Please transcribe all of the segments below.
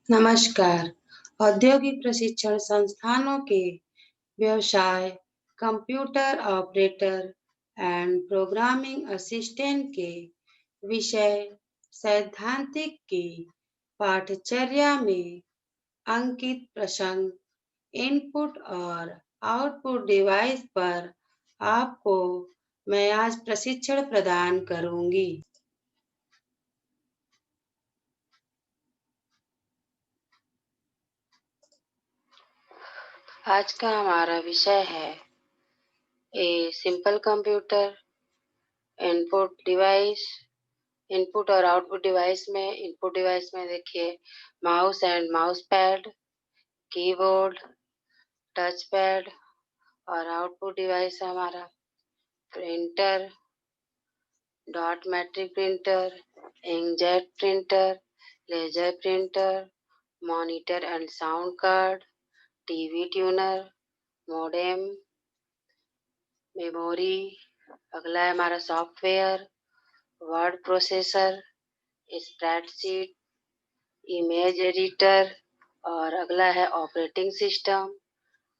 नमस्कार। औद्योगिक प्रशिक्षण संस्थानों के व्यवसाय, computer operator and programming assistant के विषय सैद्धांतिक की पाठचर्या में अंकित प्रसंग इनपुट और आउटपुट डिवाइस पर आपको मैं आज प्रशिक्षण प्रदान करूंगी। आज का हमारा विषय है a simple computer input device. Input device में देखिए mouse and mouse pad, keyboard, touch pad. और आउटपुट डिवाइस है हमारा printer, dot matrix printer, inkjet printer, laser printer, monitor and sound card, TV tuner, modem, memory. अगला है हमारा software, word processor, spreadsheet, image editor. और अगला है operating system,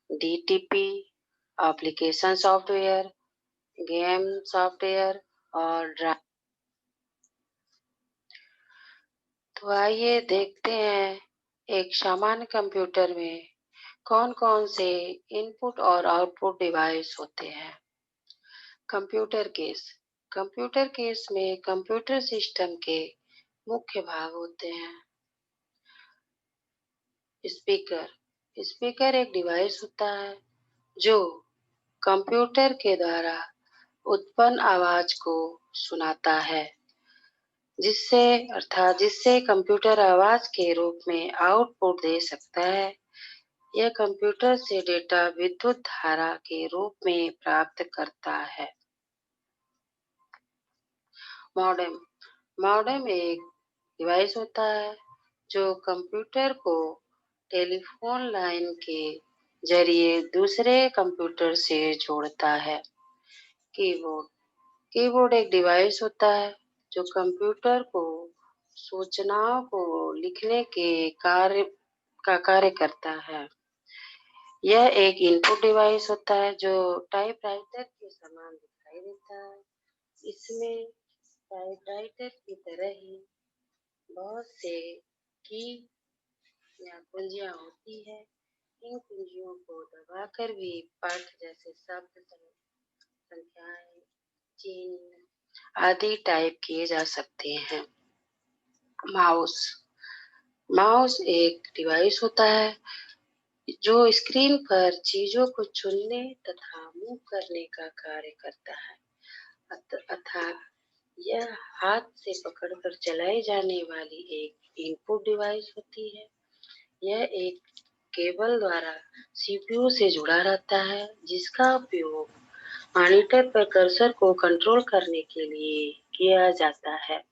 DTP, application software, game software और drive. तो आइए देखते हैं एक सामान्य कंप्यूटर में कौन कौन से इनपुट और आउटपुट डिवाइस होते हैं। कंप्यूटर केस में कंप्यूटर सिस्टम के मुख्य भाग होते हैं। स्पीकर एक डिवाइस होता है जो कंप्यूटर के द्वारा उत्पन्न आवाज को सुनाता है, जिससे कंप्यूटर आवाज के रूप में आउटपुट दे सकता है। यह कंप्यूटर से डेटा विद्युत धारा के रूप में प्राप्त करता है। मॉडेम मॉडेम एक डिवाइस होता है जो कंप्यूटर को टेलीफोन लाइन के जरिए दूसरे कंप्यूटर से जोड़ता है। कीबोर्ड एक डिवाइस होता है जो कंप्यूटर को सूचनाओं को लिखने के कार्य करता है। यह एक इनपुट डिवाइस होता है जो टाइपराइटर के समान दिखाई देता है। इसमें टाइपराइटर की तरह ही बहुत से की या कुंजियां होती है। इन कुंजियों को दबाकर भी पाठ जैसे शब्द, संख्याएं, चिन्ह आदि टाइप किए जा सकते हैं। माउस माउस एक डिवाइस होता है जो स्क्रीन पर चीजों को चुनने तथा मूव करने का कार्य करता है। अर्थात यह हाथ से पकड़कर चलाई जाने वाली एक इनपुट डिवाइस होती है। यह एक केबल द्वारा सीपीयू से जुड़ा रहता है, जिसका उपयोग मॉनिटर पर कर्सर को कंट्रोल करने के लिए किया जाता है।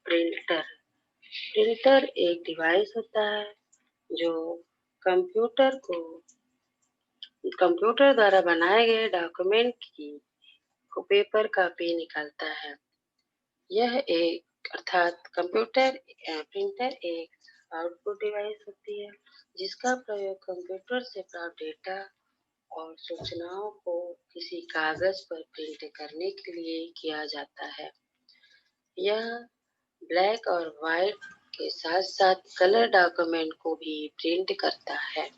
प्रिंटर एक डिवाइस होता है जो कंप्यूटर द्वारा बनाए गए डॉक्यूमेंट की पेपर कॉपी निकालता है। प्रिंटर एक आउटपुट डिवाइस होती है जिसका प्रयोग कंप्यूटर से प्राप्त डेटा और सूचनाओं को किसी कागज पर प्रिंट करने के लिए किया जाता है। यह ब्लैक और व्हाइट के साथ साथ कलर डॉक्यूमेंट को भी प्रिंट करता है।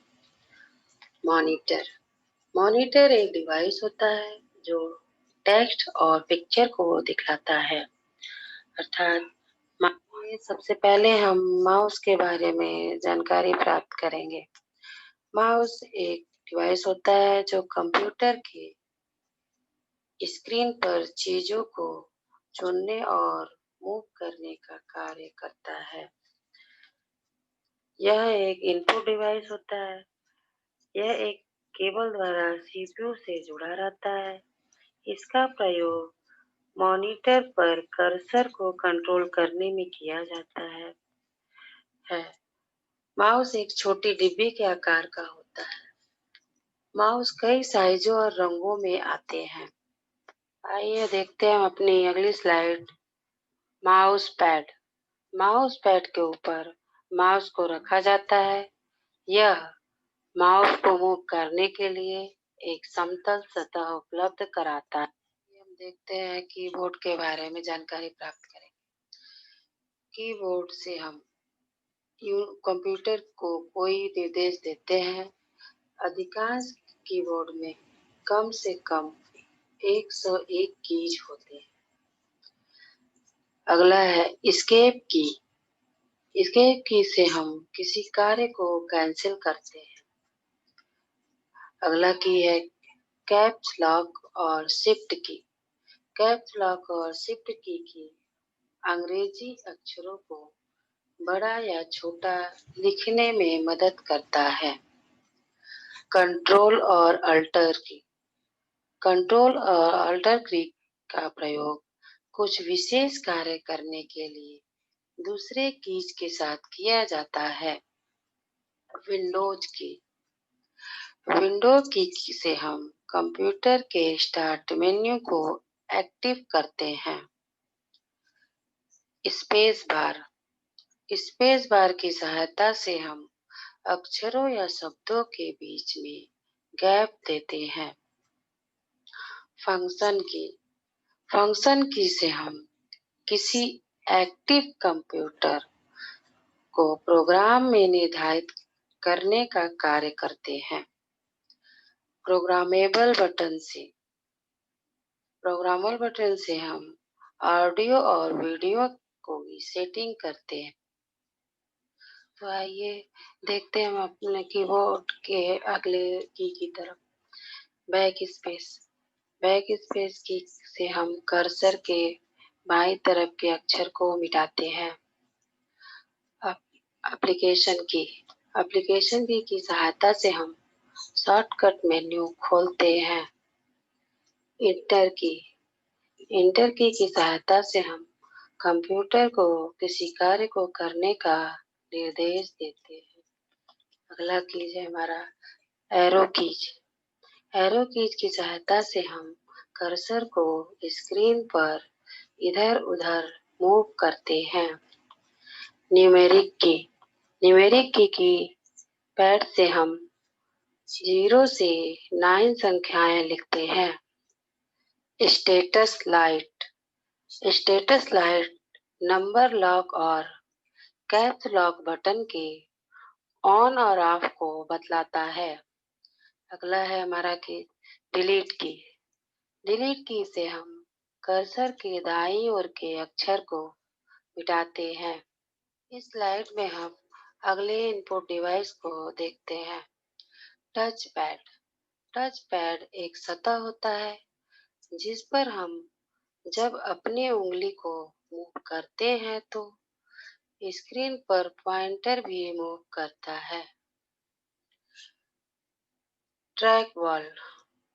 मॉनिटर एक डिवाइस होता है जो टेक्स्ट और पिक्चर को दिखलाता है। अर्थात सबसे पहले हम माउस के बारे में जानकारी प्राप्त करेंगे। माउस एक डिवाइस होता है जो कंप्यूटर के स्क्रीन पर चीजों को चुनने और मूव करने का कार्य करता है। यह एक इनपुट डिवाइस होता है। यह एक केबल द्वारा सीपीयू से जुड़ा रहता है। इसका प्रयोग मॉनिटर पर कर्सर को कंट्रोल करने में किया जाता है। माउस एक छोटी डिब्बी के आकार का होता है। माउस कई साइजों और रंगों में आते हैं। आइए देखते हैं अपनी अगली स्लाइड। माउस पैड के ऊपर माउस को रखा जाता है। यह माउस को मूव करने के लिए एक समतल सतह उपलब्ध कराता है। हम देखते हैं कीबोर्ड के बारे में जानकारी प्राप्त करें। कीबोर्ड से हम कंप्यूटर को कोई निर्देश देते हैं। अधिकांश कीबोर्ड में कम से कम 101 कीज होते हैं। अगला है एस्केप की। एस्केप की से हम किसी कार्य को कैंसिल करते हैं। अगला की है कैप्स लॉक और शिफ्ट की। कैप्स लॉक और शिफ्ट की अंग्रेजी अक्षरों को बड़ा या छोटा लिखने में मदद करता है। कंट्रोल और अल्टर की। कंट्रोल और अल्टर की का प्रयोग कुछ विशेष कार्य करने के लिए दूसरे कीज के साथ किया जाता है। विंडोज की। विंडो की से हम कंप्यूटर के स्टार्ट मेन्यू को एक्टिव करते हैं। Space bar. स्पेस बार की सहायता से हम अक्षरों या शब्दों के बीच में गैप देते हैं। फंक्शन की। फंक्शन की से हम किसी एक्टिव कंप्यूटर को प्रोग्राम में निर्धारित करने का कार्य करते हैं। प्रोग्रामेबल बटन से। प्रोग्रामेबल बटन से हम ऑडियो और वीडियो को भी सेटिंग करते हैं। तो आइए देखते हैं हम अपने कीबोर्ड के अगले की तरफ। Back space. बैक स्पेस की से हम कर्सर के बाईं तरफ के अक्षर को मिटाते हैं। एप्लीकेशन की। एप्लीकेशन की सहायता से हम शॉर्टकट मेन्यू खोलते हैं। इंटर की। इंटर की सहायता से हम कंप्यूटर को किसी कार्य को करने का निर्देश देते हैं। अगला कीज है हमारा एरो कीज। एरो कीज की सहायता से हम कर्सर को स्क्रीन पर इधर उधर मूव करते हैं। न्यूमेरिक की। न्यूमेरिक की पैड से हम 0 से 9 संख्याएं लिखते हैं। Status light. Status light number lock और कैप्स लॉक बटन के ऑन और ऑफ को बतलाता है। अगला है हमारा की डिलीट की। डिलीट की से हम कर्सर के दाईं ओर के अक्षर को मिटाते हैं। इस स्लाइड में हम अगले इनपुट डिवाइस को देखते हैं। Touch pad. टच पैड एक सतह होता है जिस पर हम जब अपनी उंगली को मूव करते हैं तो स्क्रीन पर पॉइंटर भी मूव करता है। Track ball.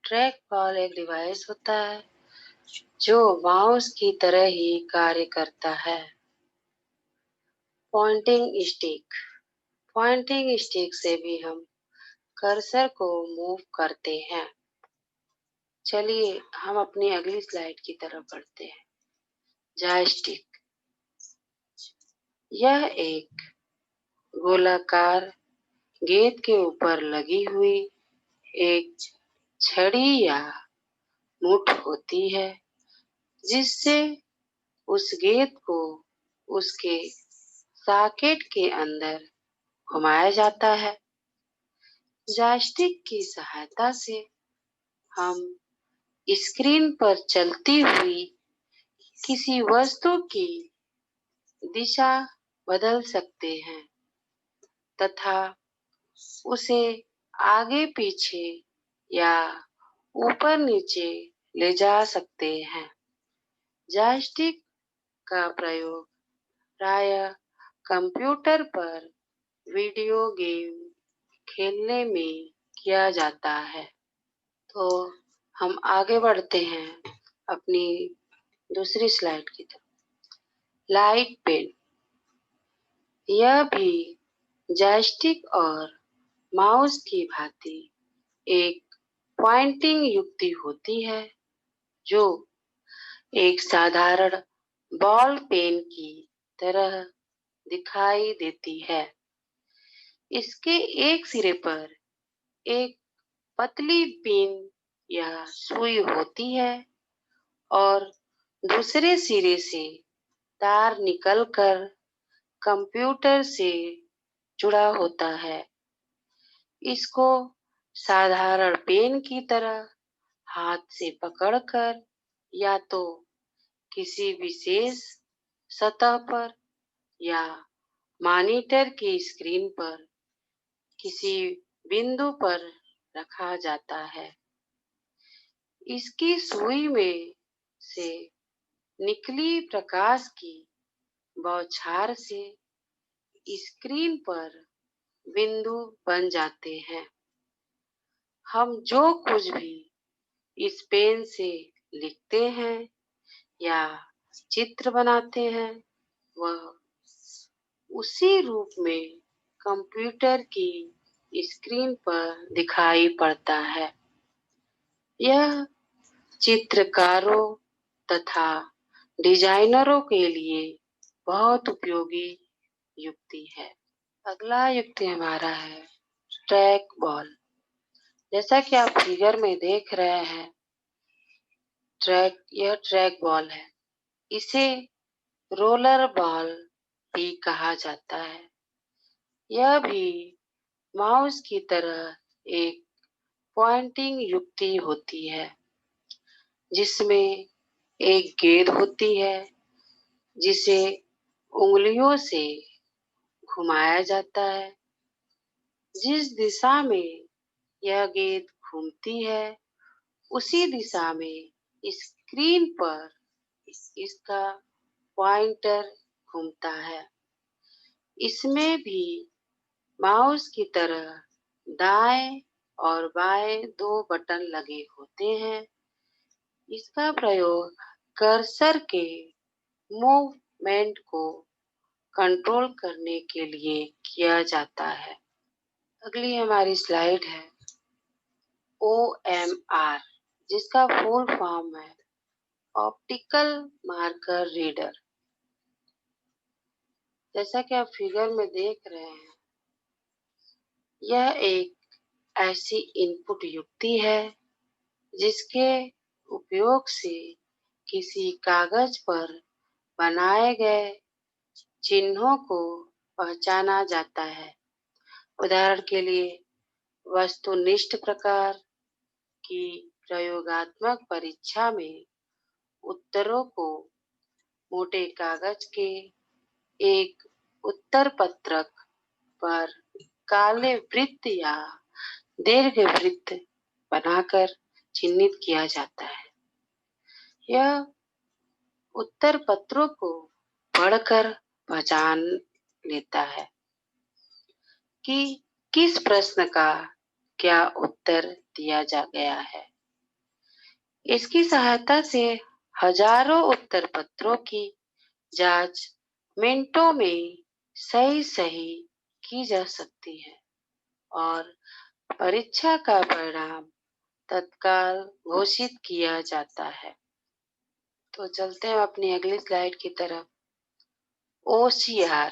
ट्रैक बॉल एक डिवाइस होता है जो माउस की तरह ही कार्य करता है। Poynting stick. पॉइंटिंग स्टिक से भी हम कर्सर को मूव करते हैं। चलिए हम अपनी अगली स्लाइड की तरफ बढ़ते हैं। जॉयस्टिक। यह एक गोलाकार गेंद के ऊपर लगी हुई एक छड़ी या मुठ होती है जिससे उस गेंद को उसके सॉकेट के अंदर घुमाया जाता है। जॉयस्टिक की सहायता से हम स्क्रीन पर चलती हुई किसी वस्तु की दिशा बदल सकते हैं तथा उसे आगे पीछे या ऊपर नीचे ले जा सकते हैं। जॉयस्टिक का प्रयोग प्रायः कंप्यूटर पर वीडियो गेम खेलने में किया जाता है। तो हम आगे बढ़ते हैं अपनी दूसरी स्लाइड की तरफ। Light pen. यह भी जॉयस्टिक और माउस की भांति एक पॉइंटिंग युक्ति होती है जो एक साधारण बॉल पेन की तरह दिखाई देती है। इसके एक सिरे पर एक पतली पिन या सुई होती है और दूसरे सिरे से तार निकलकर कंप्यूटर से जुड़ा होता है। इसको साधारण पेन की तरह हाथ से पकड़कर या तो किसी विशेष सतह पर या मॉनिटर की स्क्रीन पर किसी बिंदु पर रखा जाता है। इसकी सुई में से निकली प्रकाश की बौछार से स्क्रीन पर बिंदु बन जाते हैं। हम जो कुछ भी इस पेन से लिखते हैं या चित्र बनाते हैं वह उसी रूप में कंप्यूटर की स्क्रीन पर दिखाई पड़ता है। यह चित्रकारों तथा डिजाइनरों के लिए बहुत उपयोगी युक्ति है। अगला युक्ति हमारा है ट्रैक बॉल। जैसा कि आप फिगर में देख रहे हैं, यह ट्रैक बॉल है। इसे रोलर बॉल भी कहा जाता है। यह भी माउस की तरह एक पॉइंटिंग युक्ति होती है जिसमें एक गेंद होती है जिसे उंगलियों से घुमाया जाता है। जिस दिशा में यह गेंद घूमती है उसी दिशा में स्क्रीन पर इसका पॉइंटर घूमता है। इसमें भी माउस की तरह दाएं और बाएं 2 बटन लगे होते हैं। इसका प्रयोग कर्सर के मूवमेंट को कंट्रोल करने के लिए किया जाता है। अगली हमारी स्लाइड है OMR, जिसका फुल फॉर्म है ऑप्टिकल मार्कर रीडर। जैसा कि आप फिगर में देख रहे हैं, यह एक ऐसी इनपुट युक्ति है जिसके उपयोग से किसी कागज पर बनाए गए चिन्हों को पहचाना जाता है। उदाहरण के लिए वस्तुनिष्ठ प्रकार की प्रयोगात्मक परीक्षा में उत्तरों को मोटे कागज के एक उत्तर पत्रक पर काले वृत्त या दीर्घ वृत्त बनाकर चिन्हित किया जाता है। यह उत्तर पत्रों को पढ़कर पहचान लेता है कि किस प्रश्न का क्या उत्तर दिया जा गया है। इसकी सहायता से हजारों उत्तर पत्रों की जांच मिनटों में सही की जा सकती है और परीक्षा का परिणाम तत्काल घोषित किया जाता है। तो चलते हैं अपनी अगली स्लाइड की तरफ। OCR,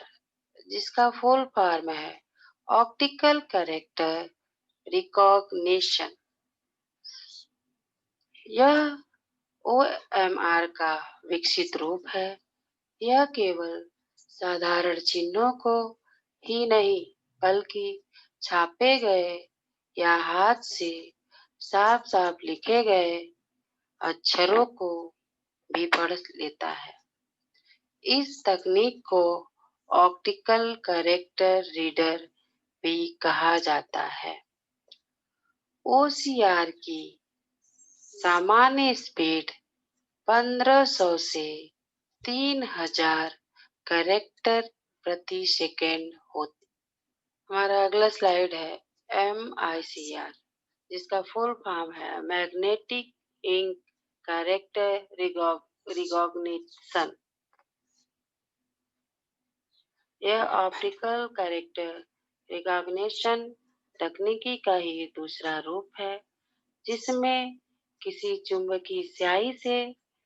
जिसका फुल फॉर्म है ऑप्टिकल कैरेक्टर रिकॉग्निशन। यह OMR का विकसित रूप है। यह केवल साधारण चिन्हों को ही नहीं बल्कि छापे गए या हाथ से साफ लिखे गए अक्षरों को भी पढ़ लेता है। इस तकनीक को ऑप्टिकल कैरेक्टर रीडर भी कहा जाता है। OCR की सामान्य स्पीड 1500 से 3000 कैरेक्टर प्रति सेकेंड होती। हमारा अगला स्लाइड है MICR, जिसका फुल फॉर्म है मैग्नेटिक इंक कैरेक्टर रिकॉग्निशन। यह ऑप्टिकल कैरेक्टर रिकॉग्निशन तकनीकी का ही दूसरा रूप है जिसमें किसी चुंबकीय स्याही से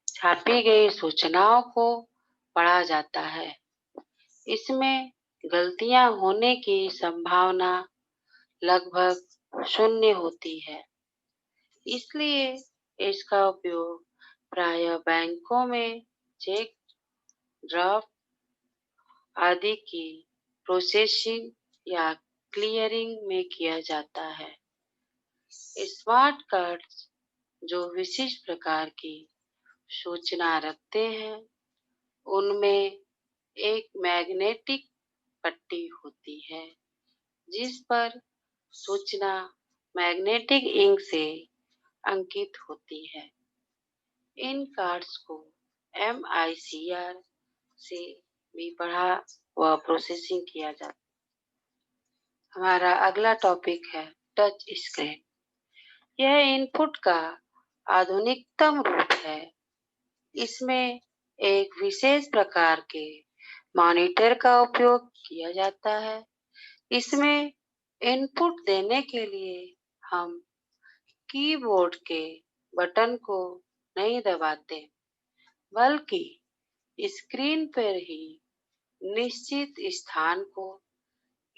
छापी गई सूचनाओं को पढ़ा जाता है। इसमें गलतियां होने की संभावना लगभग शून्य होती है। इसलिए इसका उपयोग प्रायः बैंकों में चेक, ड्राफ्ट आदि की प्रोसेसिंग या क्लियरिंग में किया जाता है। स्मार्ट कार्ड्स जो विशिष्ट प्रकार की सूचना रखते हैं, उनमें एक मैग्नेटिक पट्टी होती है जिस पर सूचना मैग्नेटिक इंक से अंकित होती है। इन कार्ड्स को MICR से भी पढ़ा व प्रोसेसिंग किया जाता है। हमारा अगला टॉपिक है टच स्क्रीन। यह इनपुट का आधुनिकतम रूप है। इसमें एक विशेष प्रकार के मॉनिटर का उपयोग किया जाता है। इसमें इनपुट देने के लिए हम कीबोर्ड के बटन को नहीं दबाते, बल्कि स्क्रीन पर ही निश्चित स्थान को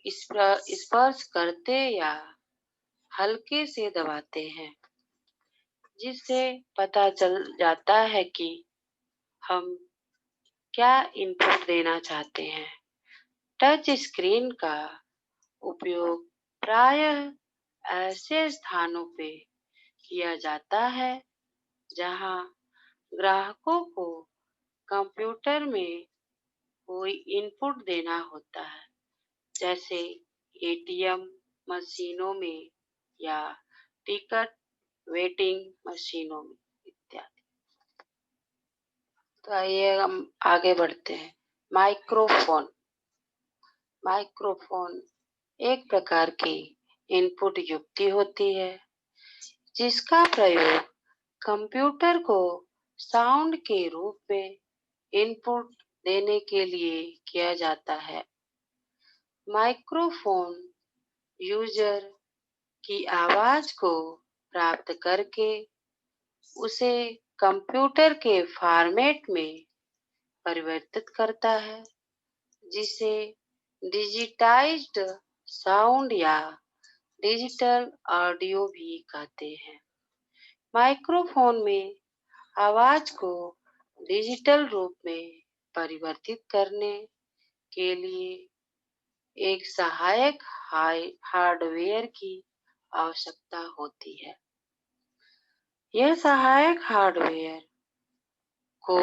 स्पर्श करते या हल्के से दबाते हैं, जिससे पता चल जाता है कि हम क्या इनपुट देना चाहते हैं। टच स्क्रीन का उपयोग प्रायः ऐसे स्थानों पे किया जाता है जहां ग्राहकों को कंप्यूटर में कोई इनपुट देना होता है, जैसे ATM मशीनों में या टिकट वेटिंग मशीनों में इत्यादि। तो आइए हम आगे बढ़ते हैं। माइक्रोफोन। माइक्रोफोन एक प्रकार की इनपुट युक्ति होती है जिसका प्रयोग कंप्यूटर को साउंड के रूप में इनपुट देने के लिए किया जाता है। माइक्रोफोन यूजर की आवाज को प्राप्त करके उसे कंप्यूटर के फॉर्मेट में परिवर्तित करता है, जिसे डिजिटाइज्ड साउंड या डिजिटल ऑडियो भी कहते हैं। माइक्रोफोन में आवाज को डिजिटल रूप में परिवर्तित करने के लिए एक सहायक हार्डवेयर की आवश्यकता होती है। यह सहायक हार्डवेयर को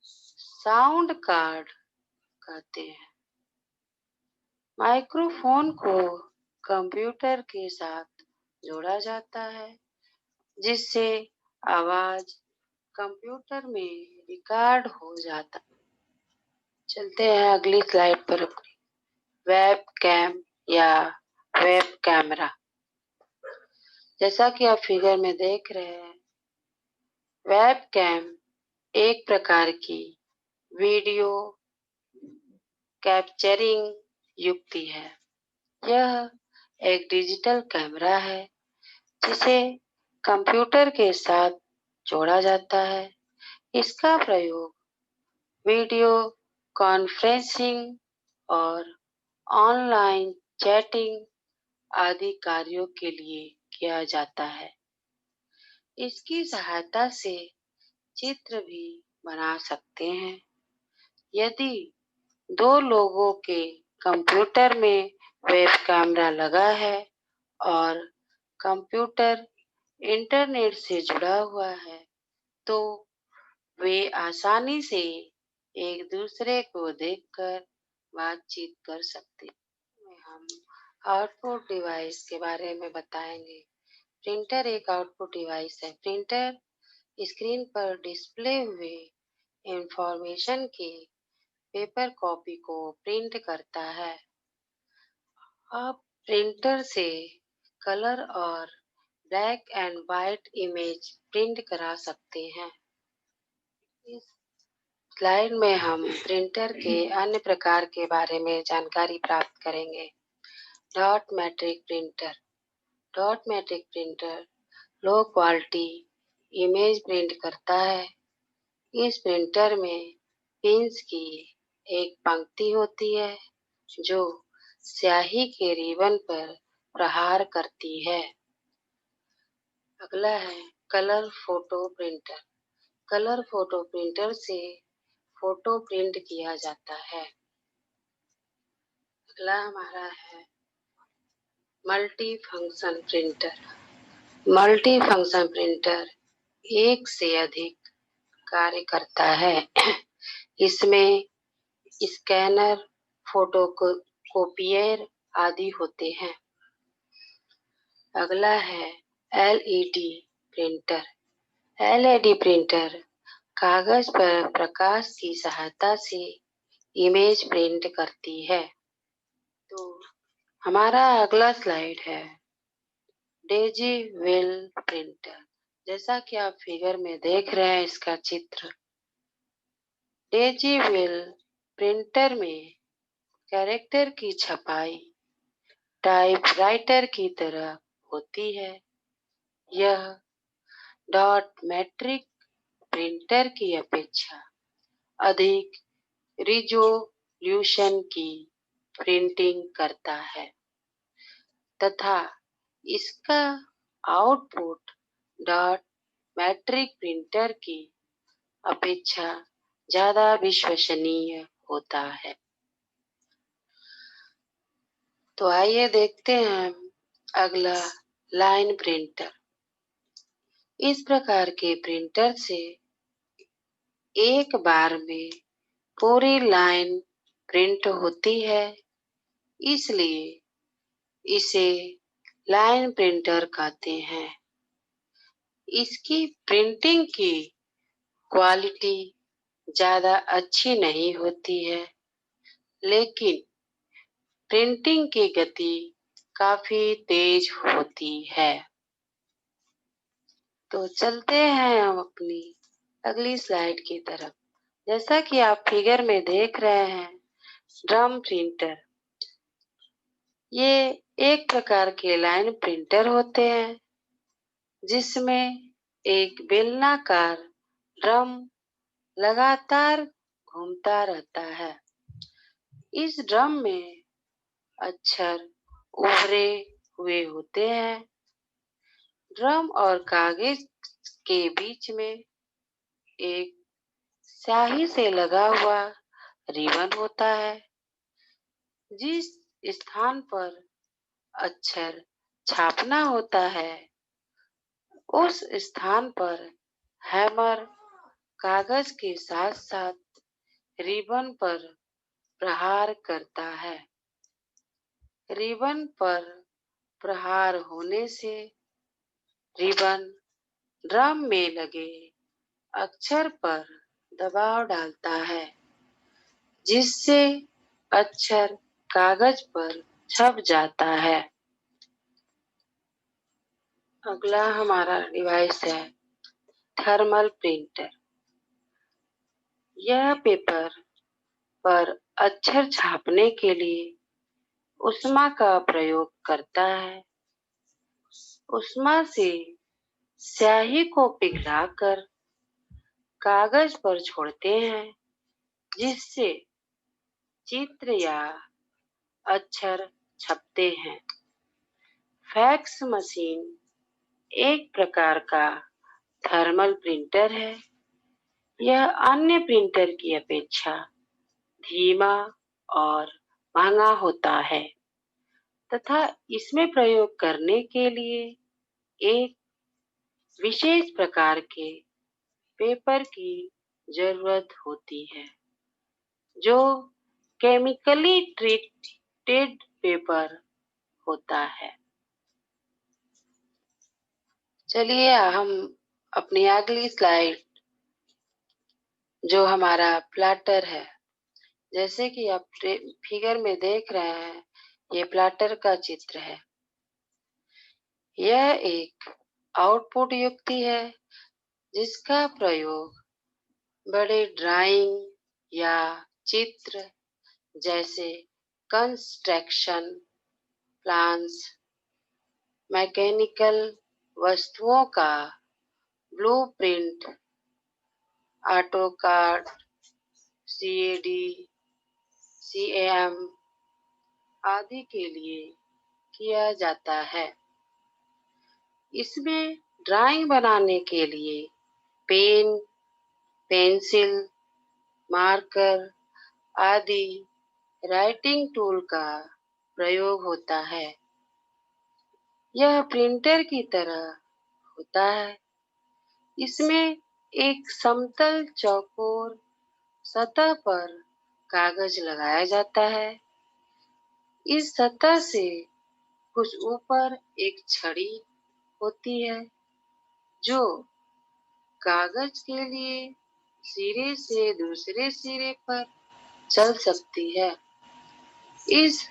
साउंड कार्ड कहते हैं। माइक्रोफोन को कंप्यूटर के साथ जोड़ा जाता है, जिससे आवाज कंप्यूटर में रिकॉर्ड हो जाता है। चलते हैं अगली स्लाइड पर अपनी। वेब कैम या वेब कैमरा। जैसा कि आप फिगर में देख रहे हैं, वेब कैम एक प्रकार की वीडियो कैप्चरिंग युक्ति है। यह एक डिजिटल कैमरा है जिसे कंप्यूटर के साथ जोड़ा जाता है। इसका प्रयोग वीडियो कॉन्फ्रेंसिंग और ऑनलाइन चैटिंग आदि कार्यों के लिए किया जाता है। इसकी सहायता से चित्र भी बना सकते हैं। यदि दो लोगों के कंप्यूटर में वेब कैमरा लगा है और कंप्यूटर इंटरनेट से जुड़ा हुआ है, तो वे आसानी से एक दूसरे को देखकर बातचीत कर सकते हैं। हम आउटपुट डिवाइस के बारे में बताएंगे। प्रिंटर एक आउटपुट डिवाइस है। प्रिंटर स्क्रीन पर डिस्प्ले हुए इंफॉर्मेशन की पेपर कॉपी को प्रिंट करता है। आप प्रिंटर से कलर और black and white image print करा सकते हैं। इस स्लाइड में हम प्रिंटर के अन्य प्रकार के बारे में जानकारी प्राप्त करेंगे। Dot matrix printer. Dot matrix printer low quality image print करता है। इस प्रिंटर में पिंस की एक पंक्ति होती है जो स्याही के रिबन पर प्रहार करती है। अगला है colour photo printer. Colour photo printer से फोटो प्रिंट किया जाता है। अगला हमारा है multi function printer. Multi function printer एक से अधिक कार्य करता है। इसमें स्कैनर, फोटोकॉपियर आदि होते हैं। अगला है एलईडी प्रिंटर। एलईडी प्रिंटर कागज पर प्रकाश की सहायता से इमेज प्रिंट करती है। तो हमारा अगला स्लाइड है डेजी वेल प्रिंटर। जैसा कि आप फिगर में देख रहे हैं इसका चित्र, डेजी वेल प्रिंटर में कैरेक्टर की छपाई टाइपराइटर की तरह होती है। यह डॉट मैट्रिक प्रिंटर की अपेक्षा अधिक रिजोल्यूशन की प्रिंटिंग करता है तथा इसका आउटपुट डॉट मैट्रिक प्रिंटर की अपेक्षा ज्यादा विश्वसनीय होता है। तो आइए देखते हैं अगला लाइन प्रिंटर। इस प्रकार के प्रिंटर से एक बार में पूरी लाइन प्रिंट होती है, इसलिए इसे लाइन प्रिंटर कहते हैं। इसकी प्रिंटिंग की क्वालिटी ज्यादा अच्छी नहीं होती है, लेकिन प्रिंटिंग की गति काफी तेज होती है। तो चलते हैं हम अपनी अगली स्लाइड की तरफ। जैसा कि आप फिगर में देख रहे हैं ड्रम प्रिंटर, ये एक प्रकार के लाइन प्रिंटर होते हैं जिसमें एक बेलनाकार ड्रम लगातार घूमता रहता है। इस ड्रम में अक्षर उभरे हुए होते हैं। ड्रम और कागज के बीच में एक स्याही से लगा हुआ रिबन होता है। जिस स्थान पर अक्षर छापना होता है उस स्थान पर हैमर कागज के साथ साथ रिबन पर प्रहार करता है। रिबन पर प्रहार होने से रिबन ड्रम में लगे अक्षर पर दबाव डालता है, जिससे अक्षर कागज पर छप जाता है। अगला हमारा डिवाइस है थर्मल प्रिंटर। यह पेपर पर अक्षर छापने के लिए ऊष्मा का प्रयोग करता है। ऊष्मा से स्याही को पिघलाकर कागज पर छोड़ते हैं, जिससे चित्र या अक्षर छपते हैं। फैक्स मशीन एक प्रकार का थर्मल प्रिंटर है। यह अन्य प्रिंटर की अपेक्षा धीमा और महंगा होता है तथा इसमें प्रयोग करने के लिए एक विशेष प्रकार के पेपर की जरूरत होती है, जो केमिकली ट्रीटेड पेपर होता है। चलिए हम अपनी अगली स्लाइड जो हमारा प्लाटर है, जैसे कि आप फिगर में देख रहे हैं ये प्लाटर का चित्र है। यह एक आउटपुट युक्ति है जिसका प्रयोग बड़े ड्राइंग या चित्र जैसे कंस्ट्रक्शन प्लान्स, मैकेनिकल वस्तुओं का ब्लूप्रिंट, ऑटोकाड, सीएडी CAM आदि के लिए किया जाता है। इसमें ड्राइंग बनाने के लिए पेन, पेंसिल, मार्कर आदि राइटिंग टूल का प्रयोग होता है। यह प्रिंटर की तरह होता है। इसमें एक समतल चौकोर सतह पर कागज लगाया जाता है। इस सतह से कुछ ऊपर एक छड़ी होती है जो कागज के लिए सिरे से दूसरे सिरे पर चल सकती है। इस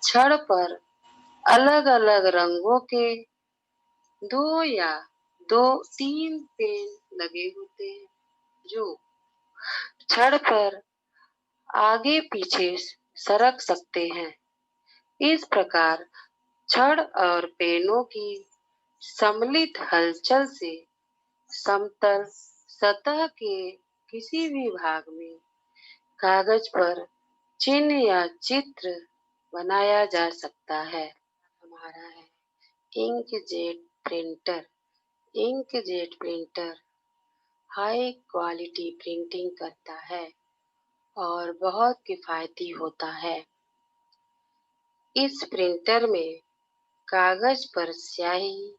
छड़ पर अलग अलग रंगों के 2 या 3 पेन लगे होते हैं जो छड़ पर आगे पीछे सरक सकते हैं। इस प्रकार छड़ और पेनों की सम्मिलित हलचल से समतल सतह के किसी भी भाग में कागज पर चिन्ह या चित्र बनाया जा सकता है। हमारा है inkjet printer. Inkjet printer high quality printing करता है और बहुत किफायती होता है। इस प्रिंटर में कागज पर स्याही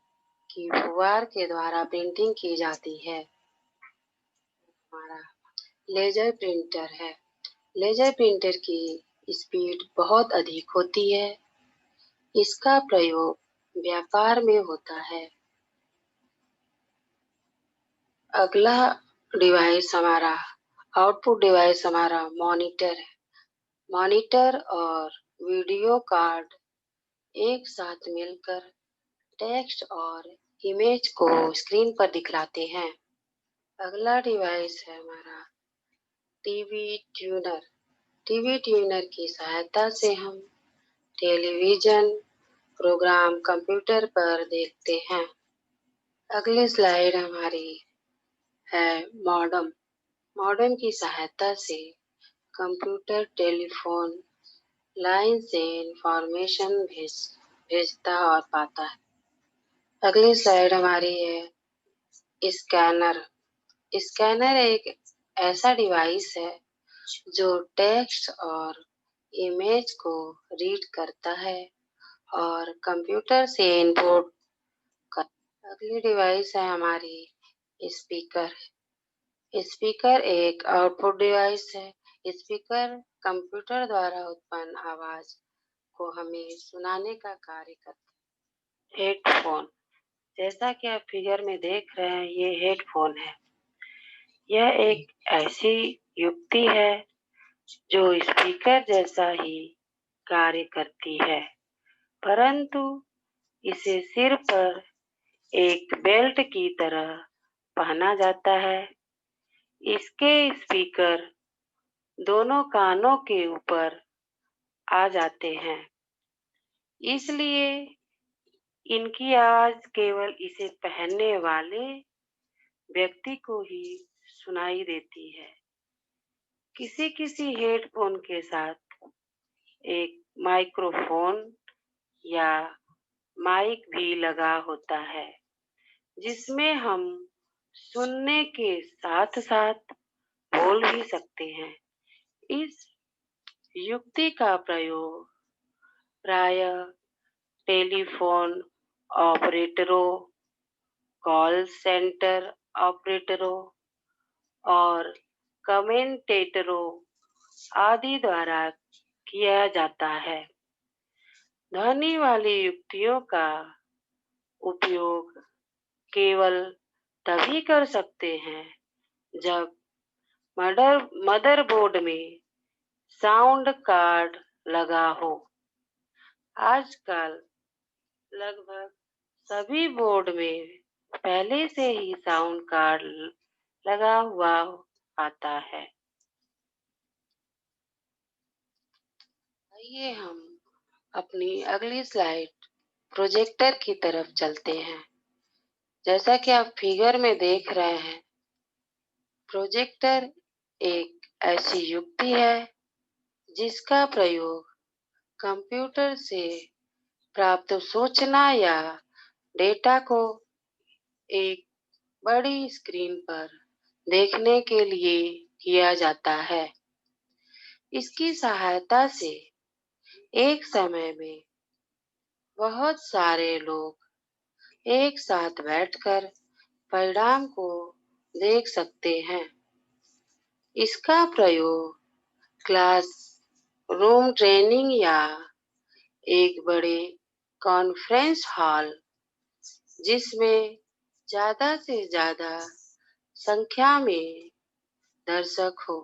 की फुहार के द्वारा प्रिंटिंग की जाती है। हमारा लेजर प्रिंटर है। लेजर प्रिंटर की स्पीड बहुत अधिक होती है। इसका प्रयोग व्यापार में होता है। अगला डिवाइस हमारा आउटपुट डिवाइस हमारा मॉनिटर है। मॉनिटर और वीडियो कार्ड एक साथ मिलकर टेक्स्ट और इमेज को स्क्रीन पर दिखलाते हैं। अगला डिवाइस है हमारा टीवी ट्यूनर। टीवी ट्यूनर की सहायता से हम टेलीविजन प्रोग्राम कंप्यूटर पर देखते हैं। अगली स्लाइड हमारी है मॉडेम। मॉडेम की सहायता से कंप्यूटर टेलीफोन लाइन से इंफॉर्मेशन भेजता और पाता है। अगली स्लाइड हमारी है स्कैनर। स्कैनर एक ऐसा डिवाइस है जो टेक्स्ट और इमेज को रीड करता है और कंप्यूटर से इनपुट कर। अगली डिवाइस है हमारी स्पीकर। स्पीकर एक आउटपुट डिवाइस है। स्पीकर कंप्यूटर द्वारा उत्पन्न आवाज को हमें सुनाने का कार्य करता है। हेडफोन, जैसा कि आप फिगर में देख रहे हैं, ये हेडफोन है। यह एक ऐसी युक्ति है जो स्पीकर जैसा ही कार्य करती है, परंतु इसे सिर पर एक बेल्ट की तरह पहना जाता है। इसके स्पीकर दोनों कानों के ऊपर आ जाते हैं, इसलिए इनकी आवाज केवल इसे पहनने वाले व्यक्ति को ही सुनाई देती है। किसी किसी हेडफोन के साथ एक माइक्रोफोन या माइक भी लगा होता है, जिसमें हम सुनने के साथ साथ बोल भी सकते हैं। इस युक्ति का प्रयोग प्रायः टेलीफोन ऑपरेटरों, कॉल सेंटर ऑपरेटरों और कमेंटेटरों आदि द्वारा किया जाता है। ध्वनि वाली युक्तियों का उपयोग केवल तभी कर सकते हैं जब मदरबोर्ड में साउंड कार्ड लगा हो। आजकल लगभग सभी बोर्ड में पहले से ही साउंड कार्ड लगा हुआ आता है। आइए हम अपनी अगली स्लाइड प्रोजेक्टर की तरफ चलते हैं। जैसा कि आप फिगर में देख रहे हैं, प्रोजेक्टर एक ऐसी युक्ति है जिसका प्रयोग कंप्यूटर से प्राप्त सूचना या डेटा को एक बड़ी स्क्रीन पर देखने के लिए किया जाता है। इसकी सहायता से एक समय में बहुत सारे लोग एक साथ बैठकर परिणाम को देख सकते हैं। इसका प्रयोग क्लास रूम ट्रेनिंग या एक बड़े कॉन्फ्रेंस हॉल जिसमें ज्यादा से ज्यादा संख्या में दर्शक हो,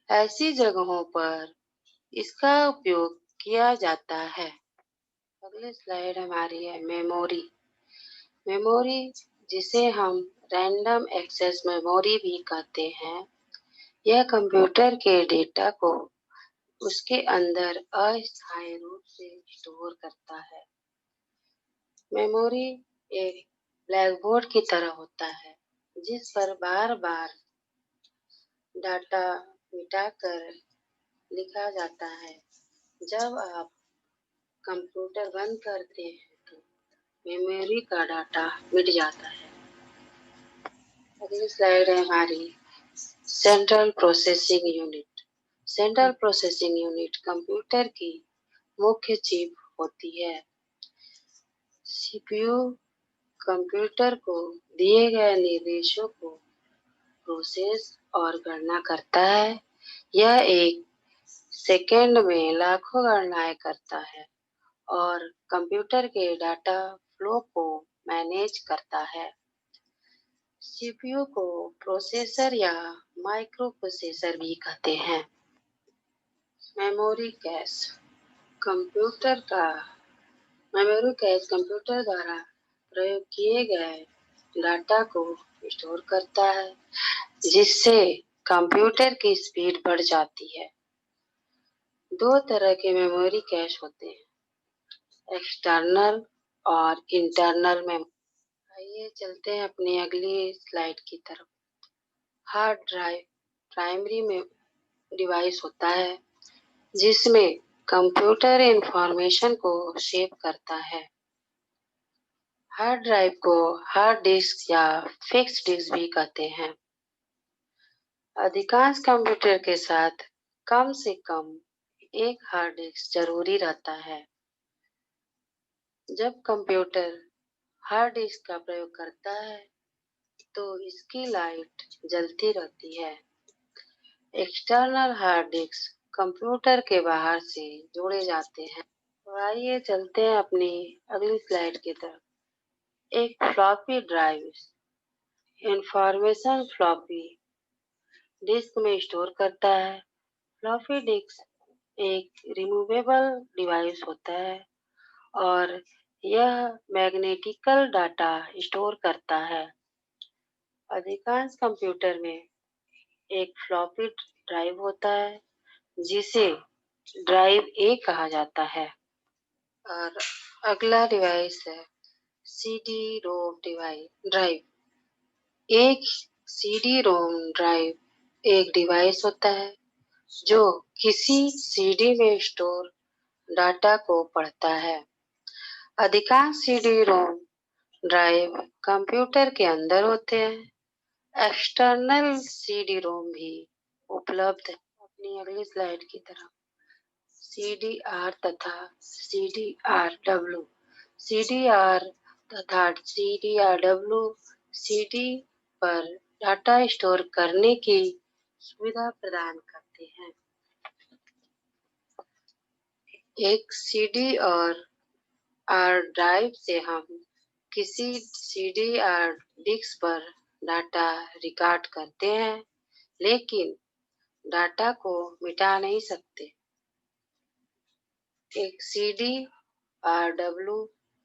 ऐसी जगहों पर इसका उपयोग किया जाता है। अगली स्लाइड हमारी है मेमोरी। मेमोरी, जिसे हम रैंडम एक्सेस मेमोरी भी कहते हैं, यह कंप्यूटर के डेटा को उसके अंदर अस्थायी रूप से स्टोर करता है। मेमोरी एक ब्लैकबोर्ड की तरह होता है जिस पर बार बार डाटा मिटाकर लिखा जाता है। जब आप कंप्यूटर बंद करते हैं तो मेमोरी का डाटा मिट जाता है। अगली स्लाइड है हमारी central processing unit. Central processing unit computer की मुख्य चिप होती है। सीपीयू कंप्यूटर को दिए गए निर्देशों को प्रोसेस और गणना करता है। यह एक सेकेंड में लाखों गणनाएं करता है और कंप्यूटर के डाटा फ्लो को मैनेज करता है। सीपीयू को प्रोसेसर या माइक्रो प्रोसेसर भी कहते हैं। मेमोरी कैश कंप्यूटर का मेमोरी कैश कंप्यूटर द्वारा प्रयोग किए गए डाटा को स्टोर करता है, जिससे कंप्यूटर की स्पीड बढ़ जाती है। दो तरह के मेमोरी कैश होते हैं, एक्सटर्नल और इंटरनल मेमोरी। आइए चलते हैं अपनी अगली स्लाइड की तरफ। हार्ड ड्राइव प्राइमरी में डिवाइस होता है जिसमें कंप्यूटर इंफॉर्मेशन को सेव करता है। हार्ड ड्राइव को हार्ड डिस्क या फिक्स्ड डिस्क भी कहते हैं। अधिकांश कंप्यूटर के साथ कम से कम एक हार्ड डिस्क जरूरी रहता है। जब कंप्यूटर हार्ड डिस्क का प्रयोग करता है तो इसकी लाइट जलती रहती है। एक्सटर्नल हार्ड डिस्क कंप्यूटर के बाहर से जोड़े जाते हैं। तो आइए चलते हैं अपनी अगली स्लाइड की तरफ। एक floppy drive information floppy disk में स्टोर करता है। फ्लॉपी डिस्क एक रिमूवेबल डिवाइस होता है और यह मैग्नेटिकल डाटा स्टोर करता है। अधिकांश कंप्यूटर में एक फ्लॉपी ड्राइव होता है जिसे ड्राइव ए कहा जाता है। और अगला डिवाइस है सीडी रोम ड्राइव। एक सीडी रोम ड्राइव एक डिवाइस होता है जो किसी सीडी में स्टोर डाटा को पढ़ता है। अधिकांश सीडी रोम ड्राइव कंप्यूटर के अंदर होते हैं। एक्सटर्नल सीडी रोम भी उपलब्ध है। अपनी अगली स्लाइड की तरफ सीडीआर तथा सीडीआरडब्ल्यू। सीडीआर तथा सीडीआरडब्ल्यू सीडी पर डाटा स्टोर करने की सुविधा प्रदान करते हैं। एक सीडी और आर ड्राइव से हम किसी सीडी आर डिस्क पर डाटा रिकॉर्ड करते हैं, लेकिन डाटा को मिटा नहीं सकते। एक सीडी आर डब्ल्यू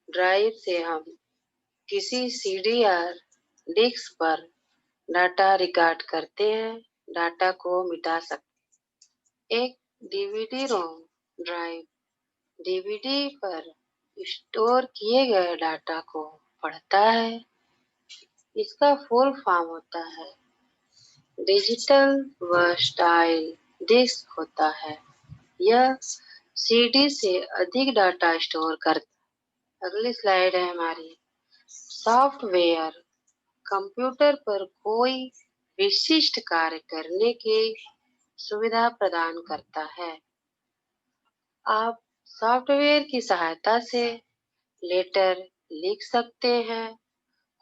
ड्राइव से हम किसी सीडी आर डिस्क पर डाटा रिकॉर्ड करते हैं, डाटा को मिटा सकते। एक डीवीडी रोम ड्राइव डीवीडी पर स्टोर किए गए डाटा को पढ़ता है। इसका फुल फॉर्म होता है डिजिटल वर्सटाइल डिस्क होता है। यह सीडी से अधिक डाटा स्टोर करता। अगली स्लाइड है हमारी। सॉफ्टवेयर कंप्यूटर पर कोई विशिष्ट कार्य करने की सुविधा प्रदान करता है। आप सॉफ्टवेयर की सहायता से लेटर लिख सकते हैं,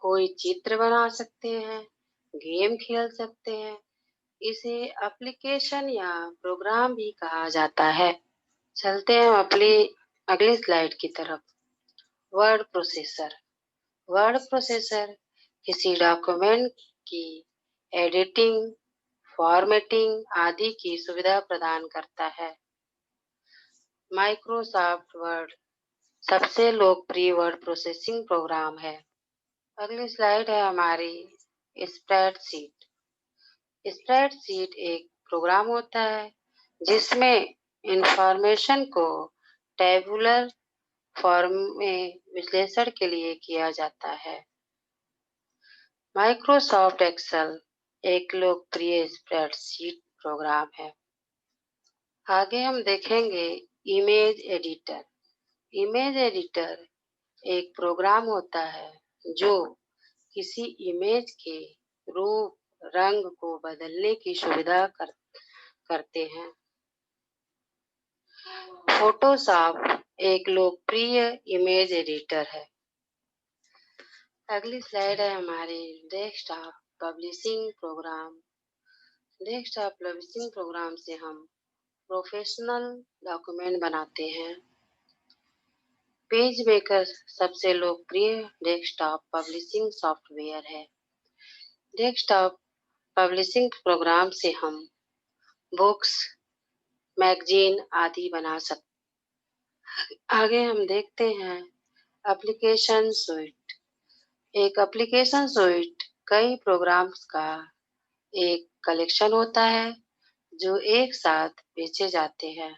कोई चित्र बना सकते हैं, गेम खेल सकते हैं। इसे एप्लीकेशन या प्रोग्राम भी कहा जाता है। चलते हैं अगली स्लाइड की तरफ। Word processor. वर्ड प्रोसेसर किसी डॉक्यूमेंट की एडिटिंग, फॉर्मेटिंग आदि की सुविधा प्रदान करता है। माइक्रोसॉफ्ट वर्ड सबसे लोकप्रिय वर्ड प्रोसेसिंग प्रोग्राम है। अगली स्लाइड है हमारी स्प्रेडशीट। स्प्रेडशीट एक प्रोग्राम होता है जिसमें इंफॉर्मेशन को टेबुलर फॉर्म में विश्लेषण के लिए किया जाता है। माइक्रोसॉफ्ट एक्सेल एक लोकप्रिय स्प्रेडशीट प्रोग्राम है। आगे हम देखेंगे इमेज एडिटर। इमेज एडिटर एक प्रोग्राम होता है जो किसी इमेज के रूप, रंग को बदलने की सुविधा करते हैं। फोटोशॉप एक लोकप्रिय इमेज एडिटर है। अगली स्लाइड है हमारी desktop publishing program. Desktop publishing program से हम प्रोफेशनल डॉक्यूमेंट बनाते हैं। पेजमेकर सबसे लोकप्रिय डेस्कटॉप पब्लिशिंग सॉफ्टवेयर है। डेस्कटॉप पब्लिशिंग प्रोग्राम से हम बुक्स, मैगजीन आदि बना सकते। आगे हम देखते हैं एप्लीकेशन स्विट। एक एप्लीकेशन स्विट कई प्रोग्राम्स का एक कलेक्शन होता है जो एक साथ बेचे जाते हैं।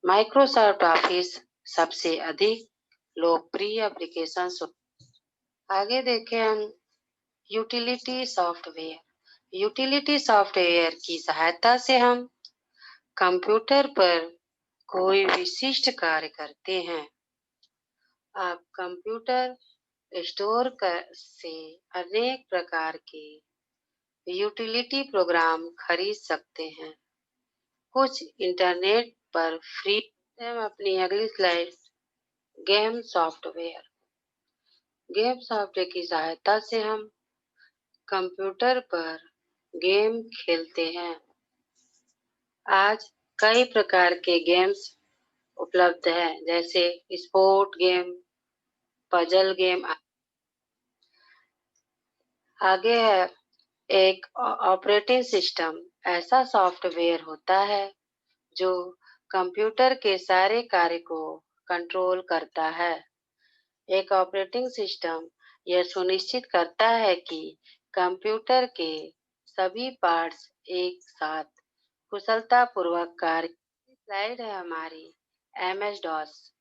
माइक्रोसॉफ्ट ऑफिस सबसे अधिक लोकप्रिय एप्लीकेशन स्विट। आगे देखें हम यूटिलिटी सॉफ्टवेयर। यूटिलिटी सॉफ्टवेयर की सहायता से हम कंप्यूटर पर कोई विशिष्ट कार्य करते हैं। आप कंप्यूटर स्टोर से अनेक प्रकार के यूटिलिटी प्रोग्राम खरीद सकते हैं, कुछ इंटरनेट पर फ्री। हम अपनी अगली slide game software. Game software की सहायता से हम कंप्यूटर पर गेम खेलते हैं। आज कई प्रकार के गेम्स उपलब्ध हैं जैसे स्पोर्ट गेम, पजल गेम। आगे है एक ऑपरेटिंग सिस्टम ऐसा सॉफ्टवेयर होता है जो कंप्यूटर के सारे कार्य को कंट्रोल करता है। एक ऑपरेटिंग सिस्टम यह सुनिश्चित करता है कि कंप्यूटर के सभी पार्ट्स एक साथ कुशलतापूर्वक कार्य। स्लाइड है हमारी एमएस डॉस।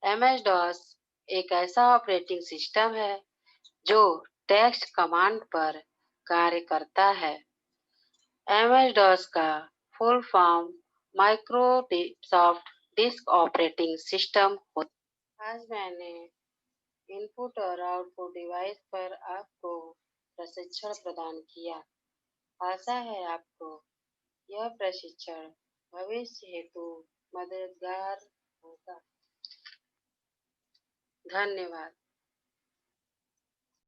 एमएस डॉस एक ऐसा ऑपरेटिंग सिस्टम है जो टेक्स्ट कमांड पर कार्य करता है। एमएस डॉस का full form Microsoft disk operating system होता है। आज मैंने इनपुट और आउटपुट डिवाइस पर आपको प्रशिक्षण प्रदान किया। आशा है आपको यह प्रशिक्षण भविष्य हेतु मददगार होगा। धन्यवाद।